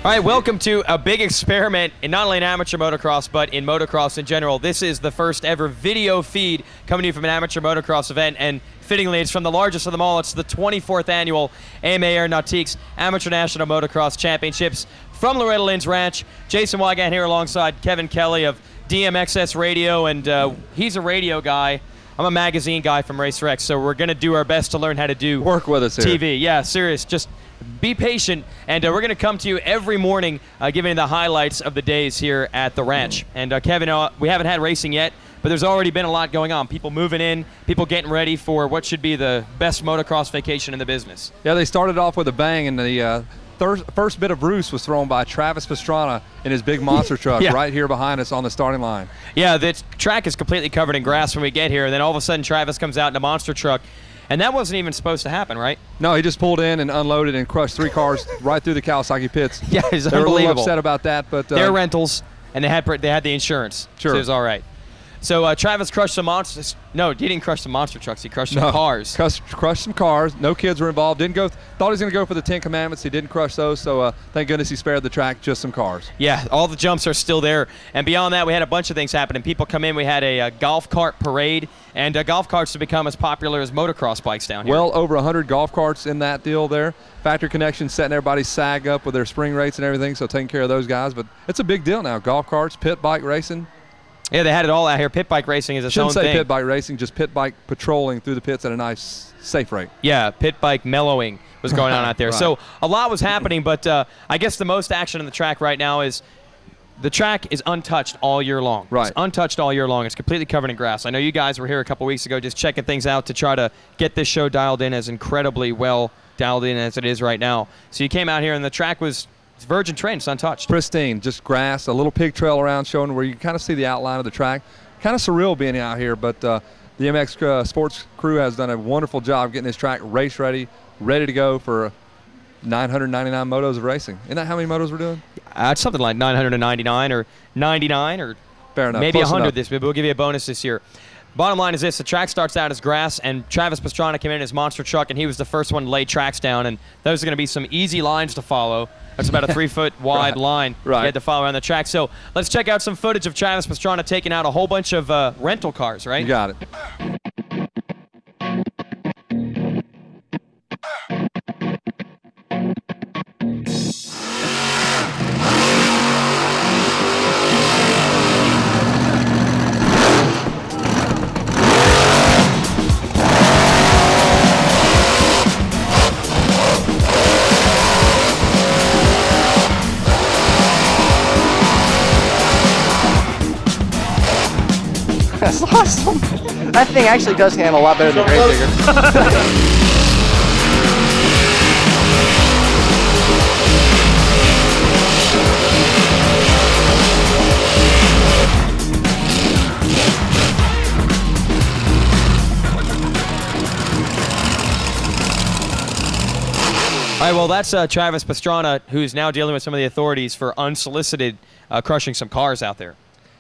All right, welcome to a big experiment in not only in amateur motocross, but in motocross in general. This is the first ever video feed coming to you from an amateur motocross event, and fittingly, it's from the largest of them all. It's the 24th annual AMA Aeronautiques Amateur National Motocross Championships from Loretta Lynn's ranch. Jason Weigandt here alongside Kevin Kelly of DMXS Radio, and he's a radio guy. I'm a magazine guy from Race Rex, so we're going to do our best to learn how to do work with us here. TV. Yeah, serious. Just be patient, and we're going to come to you every morning giving you the highlights of the days here at the ranch. And Kevin, we haven't had racing yet, but there's already been a lot going on. People moving in, people getting ready for what should be the best motocross vacation in the business. Yeah, they started off with a bang, and the first bit of roost was thrown by Travis Pastrana in his big monster truck right here behind us on the starting line. Yeah, the track is completely covered in grass when we get here, and then all of a sudden Travis comes out in a monster truck. And that wasn't even supposed to happen, right? No, he just pulled in and unloaded and crushed 3 cars right through the Kawasaki pits. Yeah, it's they were unbelievable. a little upset about that, but they're rentals, and they had the insurance. Sure. So it was all right. So Travis crushed some monsters. No, he didn't crush some monster trucks. He crushed some cars. Crushed some cars. No kids were involved. Thought he was going to go for the 10 Commandments. He didn't crush those, so thank goodness he spared the track, just some cars. Yeah, all the jumps are still there. And beyond that, we had a bunch of things happening. People come in. We had a golf cart parade, and golf carts have become as popular as motocross bikes down here. Well over 100 golf carts in that deal there. Factory Connection setting everybody's sag up with their spring rates and everything, so taking care of those guys. But it's a big deal now. Golf carts, pit bike racing. Yeah, they had it all out here. Pit bike racing is its own thing. Shouldn't say pit bike racing, just pit bike patrolling through the pits at a nice, safe rate. Yeah, pit bike mellowing was going on out there. Right. So a lot was happening, but I guess the most action on the track right now is the track is untouched all year long. Right. It's untouched all year long. It's completely covered in grass. I know you guys were here a couple weeks ago just checking things out to try to get this show dialed in as incredibly well dialed in as it is right now. So you came out here and the track was virgin train. It's untouched. Pristine, just grass, a little pig trail around showing where you kind of see the outline of the track. Kind of surreal being out here, but the MX Sports crew has done a wonderful job getting this track race ready to go for 999 motos of racing. Isn't that how many motos we're doing? It's something like 999 or 99 or fair enough. Maybe Close 100 enough. this. Maybe we'll give you a bonus this year. Bottom line is this: the track starts out as grass, and Travis Pastrana came in his monster truck, and he was the first one to lay tracks down, and those are going to be some easy lines to follow. That's about a 3-foot wide line you had to follow around the track. So let's check out some footage of Travis Pastrana taking out a whole bunch of rental cars, right? You got it. That's awesome. That thing actually does handle a lot better than Gravedigger. All right, well, that's Travis Pastrana, who's now dealing with some of the authorities for unsolicited crushing some cars out there.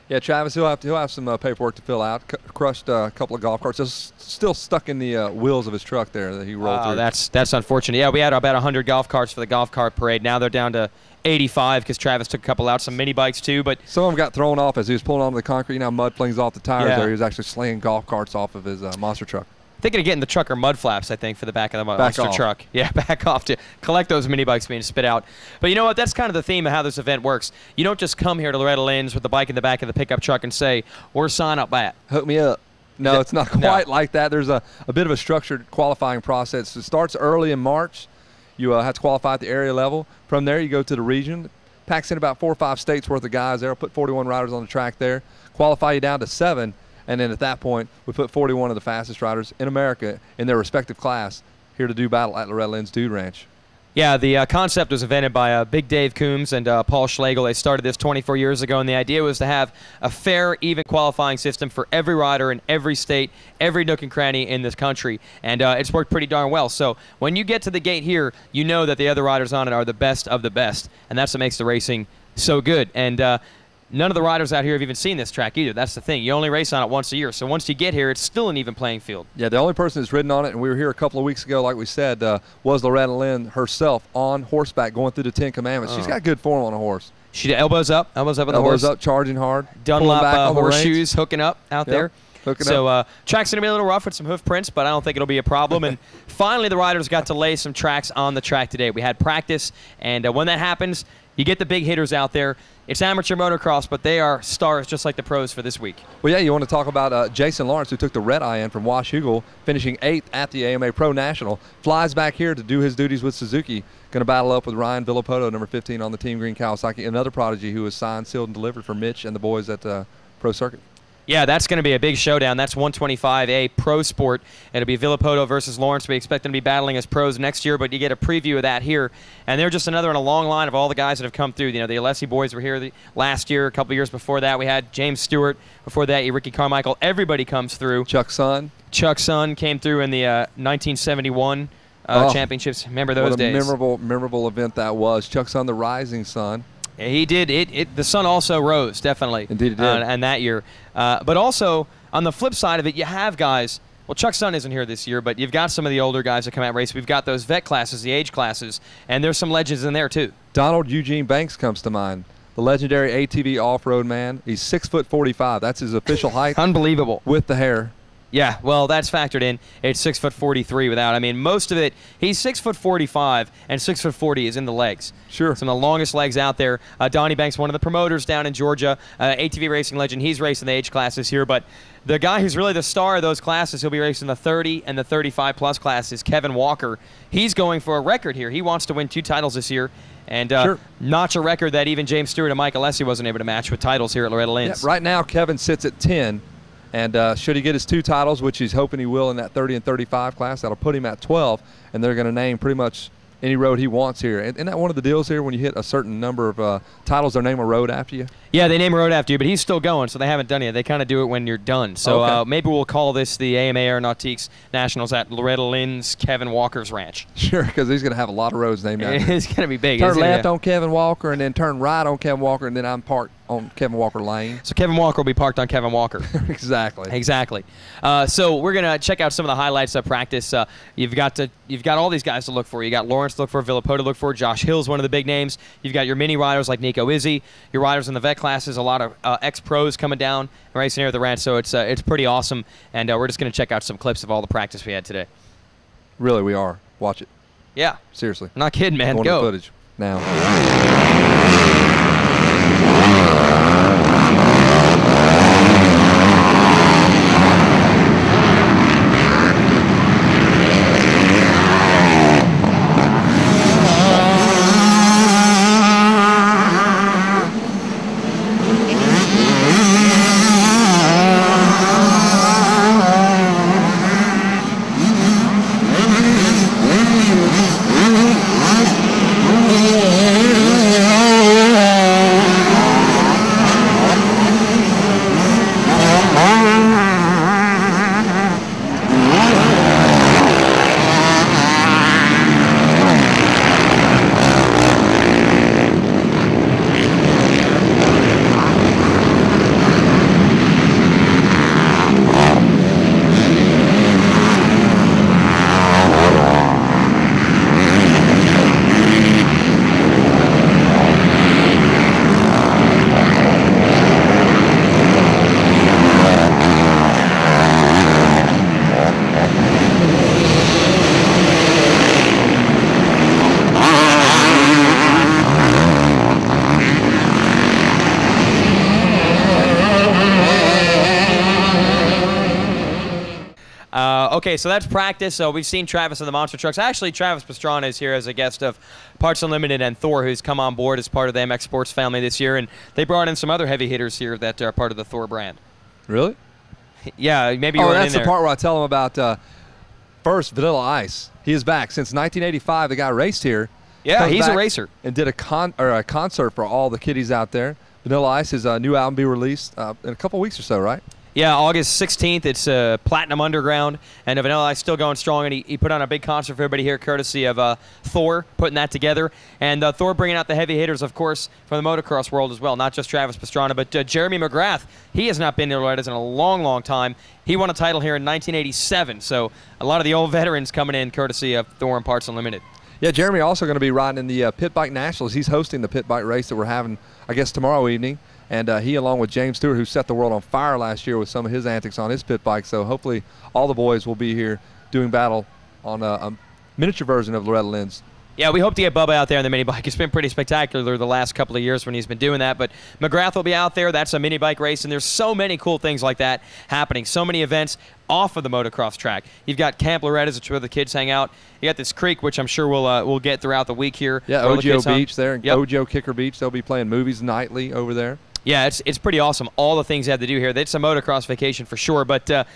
Yeah, Travis, he'll have some paperwork to fill out. Crushed a couple of golf carts. It's still stuck in the wheels of his truck there that he rolled through. That's unfortunate. Yeah, we had about 100 golf carts for the golf cart parade. Now they're down to 85 because Travis took a couple out, some mini bikes too. But some of them got thrown off as he was pulling onto the concrete. You know, mud flings off the tires there. He was actually slinging golf carts off of his monster truck. Thinking of getting the trucker mud flaps, I think, for the back of the monster truck. Yeah, back off to collect those mini bikes being spit out. But you know what? That's kind of the theme of how this event works. You don't just come here to Loretta Lynn's with the bike in the back of the pickup truck and say, "We're sign up at." Hook me up. No, it's not quite like that. There's a bit of a structured qualifying process. It starts early in March. You have to qualify at the area level. From there, you go to the region. Packs in about 4 or 5 states worth of guys there. Put 41 riders on the track there. Qualify you down to 7. And then at that point, we put 41 of the fastest riders in America in their respective class here to do battle at Loretta Lynn's Dude Ranch. Yeah, the concept was invented by Big Dave Coombs and Paul Schlegel. They started this 24 years ago, and the idea was to have a fair, even qualifying system for every rider in every state, every nook and cranny in this country. And it's worked pretty darn well. So when you get to the gate here, you know that the other riders on it are the best of the best, and that's what makes the racing so good. And none of the riders out here have even seen this track either. That's the thing. You only race on it once a year. So once you get here, it's still an even playing field. Yeah, the only person that's ridden on it, and we were here a couple of weeks ago, like we said, was Loretta Lynn herself on horseback going through the 10 Commandments. She's got good form on a horse. She elbows up on the horse. Elbows up, charging hard. Dunlop horseshoes hooking up out there. So track's going to be a little rough with some hoof prints, but I don't think it'll be a problem. And finally, the riders got to lay some tracks on the track today. We had practice, and when that happens, you get the big hitters out there. It's amateur motocross, but they are stars just like the pros for this week. Well, yeah, you want to talk about Jason Lawrence, who took the red eye in from Washougal, finishing 8th at the AMA Pro National. Flies back here to do his duties with Suzuki. Going to battle up with Ryan Villapoto, number 15 on the Team Green Kawasaki, another prodigy who was signed, sealed, and delivered for Mitch and the boys at Pro Circuit. Yeah, that's going to be a big showdown. That's 125A Pro Sport. It'll be Villapoto versus Lawrence. We expect them to be battling as pros next year, but you get a preview of that here. And they're just another in a long line of all the guys that have come through. You know, the Alessi boys were here last year. A couple years before that, we had James Stewart. Before that, Ricky Carmichael. Everybody comes through. Chuck Sun. Chuck Sun came through in the 1971 championships. Remember those days? What a memorable event that was. Chuck Sun, the rising sun. He did. The sun also rose, definitely. Indeed it did. And that year. But also, on the flip side of it, you have guys. Well, Chuck Sun isn't here this year, but you've got some of the older guys that come out race. We've got those vet classes, the age classes, and there's some legends in there, too. Donald Eugene Banks comes to mind. The legendary ATV off-road man. He's 6'45". That's his official height. Unbelievable. With the hair. Yeah, well, that's factored in. It's 6'43" without. I mean, most of it, he's 6'45", and 6'40" is in the legs. Sure. Some of the longest legs out there. Donnie Banks, one of the promoters down in Georgia, ATV racing legend. He's racing the age classes here, but the guy who's really the star of those classes, he'll be racing the 30 and the 35-plus classes, Kevin Walker. He's going for a record here. He wants to win 2 titles this year and notch a record that even James Stewart and Mike Alessi wasn't able to match with titles here at Loretta Lynn's. Yeah, right now, Kevin sits at 10. And should he get his 2 titles, which he's hoping he will in that 30 and 35 class, that'll put him at 12, and they're going to name pretty much any road he wants here. Isn't that one of the deals here when you hit a certain number of titles, they'll name a road after you? Yeah, they name a road after you, but he's still going, so they haven't done it yet. They kind of do it when you're done. So maybe we'll call this the AMA Aeronautiques Nationals at Loretta Lynn's Kevin Walker's ranch. Sure, because he's going to have a lot of roads named after him. It's going to be big. Turn left on Kevin Walker, and then turn right on Kevin Walker, and then I'm parked on Kevin Walker Lane. So Kevin Walker will be parked on Kevin Walker. Exactly. So we're going to check out some of the highlights of practice. You've got all these guys to look for. You got Lawrence to look for, Villapoto to look for, Josh Hill's one of the big names. You've got your mini riders like Nico Izzy, your riders in the vet classes, a lot of ex-pros coming down and racing here at the ranch. So it's pretty awesome, and we're just going to check out some clips of all the practice we had today. Really, we are. Watch it. Yeah. Seriously. I'm not kidding, man. Go. Go. The footage now. Okay, so that's practice. So we've seen Travis in the monster trucks. Actually, Travis Pastrana is here as a guest of Parts Unlimited and Thor, who's come on board as part of the MX Sports family this year. And they brought in some other heavy hitters here that are part of the Thor brand. Really? Yeah, maybe you weren't in there. That's the part where I tell them about first Vanilla Ice. He is back. Since 1985, the guy raced here. Yeah, he's a racer. And did a concert for all the kiddies out there. Vanilla Ice, his new album, be released in a couple weeks or so, right? Yeah, August 16th, it's Platinum Underground, and Vanilla Ice still going strong, and he put on a big concert for everybody here, courtesy of Thor putting that together. And Thor bringing out the heavy hitters, of course, from the motocross world as well, not just Travis Pastrana, but Jeremy McGrath. He has not been to Loretta's in a long, long time. He won a title here in 1987, so a lot of the old veterans coming in, courtesy of Thor and Parts Unlimited. Yeah, Jeremy also going to be riding in the Pit Bike Nationals. He's hosting the Pit Bike race that we're having, I guess, tomorrow evening. And he, along with James Stewart, who set the world on fire last year with some of his antics on his pit bike. So hopefully all the boys will be here doing battle on a miniature version of Loretta Lynn's. Yeah, we hope to get Bubba out there on the mini bike. It's been pretty spectacular the last couple of years when he's been doing that. But McGrath will be out there. That's a mini bike race, and there's so many cool things like that happening. So many events off of the motocross track. You've got Camp Loretta's, which is where the kids hang out. You got this creek, which I'm sure we'll get throughout the week here. Yeah, Ojo Beach there. Yep. Ojo Kicker Beach. They'll be playing movies nightly over there. Yeah, it's pretty awesome. All the things they have to do here. It's a motocross vacation for sure. But the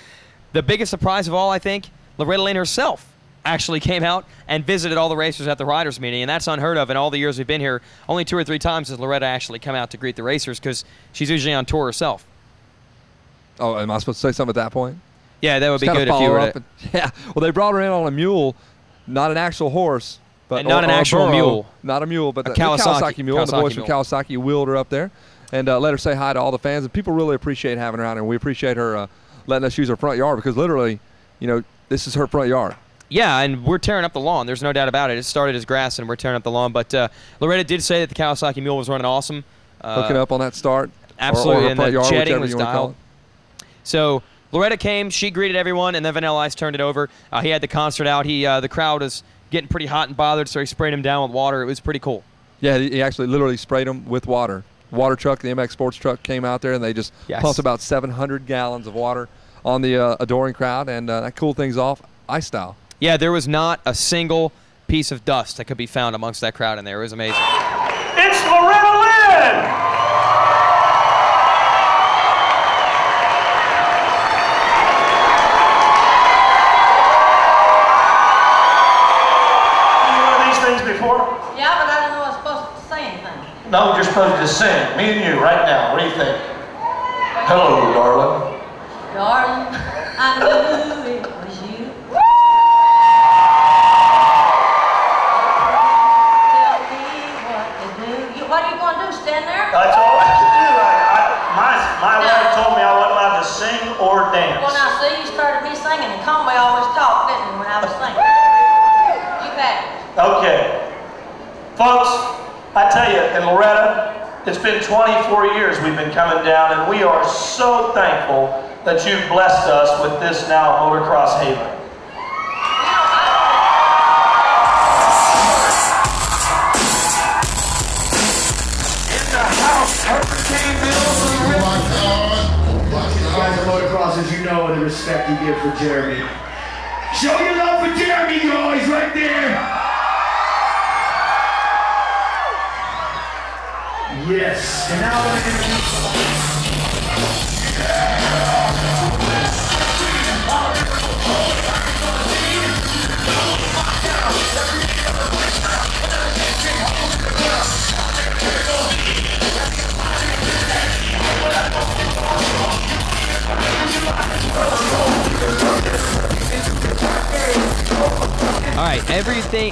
biggest surprise of all, I think, Loretta Lynn herself actually came out and visited all the racers at the riders meeting, and that's unheard of in all the years we've been here. Only 2 or 3 times has Loretta actually come out to greet the racers because she's usually on tour herself. Oh, am I supposed to say something at that point? Yeah, that would be good if you were. Yeah, well, they brought her in on a mule, not an actual horse. But, and not an actual mule. Not a mule, but a the Kawasaki mule. And the boys from mule. Kawasaki wheeled her up there and let her say hi to all the fans. And people really appreciate having her out, and we appreciate her letting us use her front yard because literally, you know, this is her front yard. Yeah, and we're tearing up the lawn. There's no doubt about it. It started as grass, and we're tearing up the lawn. But Loretta did say that the Kawasaki mule was running awesome. Hooking up on that start. Absolutely, or and the yard, jetting was dialed. So Loretta came, she greeted everyone, and then Vanilla Ice turned it over. He had the concert out. The crowd was getting pretty hot and bothered, so he sprayed him down with water. It was pretty cool. Yeah, he actually literally sprayed them with water. Water truck, the MX Sports truck came out there, and they just pumped about 700 gallons of water on the adoring crowd, and that cooled things off ice style. Yeah, there was not a single piece of dust that could be found amongst that crowd in there. It was amazing. It's Loretta Lynn! You one of these things before? Yeah, but I didn't know I was supposed to say anything. No, you're supposed to just sing. Me and you right now. What do you think? Hello, darling. Darling, I knew it was you. Tell me what to do. What are you going to do, stand there? That's all I can do. My wife told me I wasn't allowed to sing or dance. Well, now, see, you started me singing, and Conway always talked, didn't he, when I was singing? You bet. Okay. Folks, I tell you, in Loretta, it's been 24 years we've been coming down, and we are so thankful that you've blessed us with this now motocross haven. In the house, Hurricane Mills and You guys are motocrossers, you know the respect you give for Jeremy. Show your love for Jeremy, guys, right there. Yes, and now we're going to All right,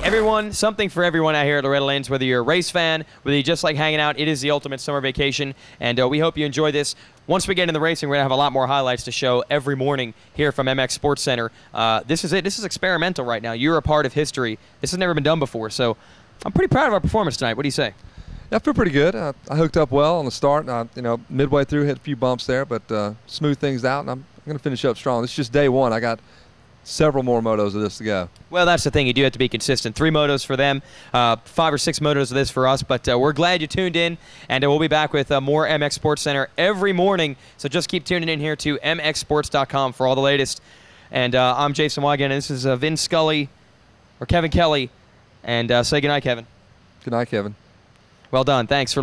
everyone, something for everyone out here at Loretta Lynn's, whether you're a race fan, whether you just like hanging out, it is the ultimate summer vacation, and we hope you enjoy this. Once we get into the racing, we're going to have a lot more highlights to show every morning here from MXSportsCenter. This is it. This is experimental right now. You're a part of history. This has never been done before, so I'm pretty proud of our performance tonight. What do you say? Yeah, I feel pretty good. I hooked up well on the start. You know, midway through, hit a few bumps there, but smooth things out, and I'm going to finish up strong. This is just day one. I got several more motos of this to go. Well, that's the thing. You do have to be consistent. 3 motos for them, 5 or 6 motos of this for us. But we're glad you tuned in, and we'll be back with more MX Sports Center every morning. So just keep tuning in here to MXSports.com for all the latest. And I'm Jason Weigandt, and this is Vin Scully, or Kevin Kelly. And say goodnight, Kevin. Good night, Kevin. Well done. Thanks for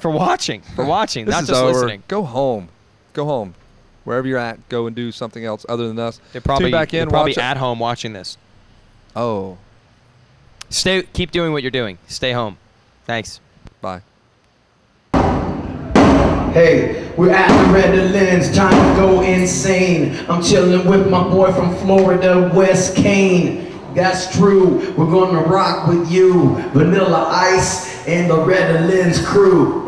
watching. Not just listening. Go home. Go home. Wherever you're at, go and do something else other than us. They're probably, Tune back in, probably at home watching this. Oh. Keep doing what you're doing. Stay home. Thanks. Bye. Hey, we're at Loretta Lynn's, time to go insane. I'm chilling with my boy from Florida, West Kane. That's true, we're gonna rock with you. Vanilla Ice and Loretta Lynn's crew.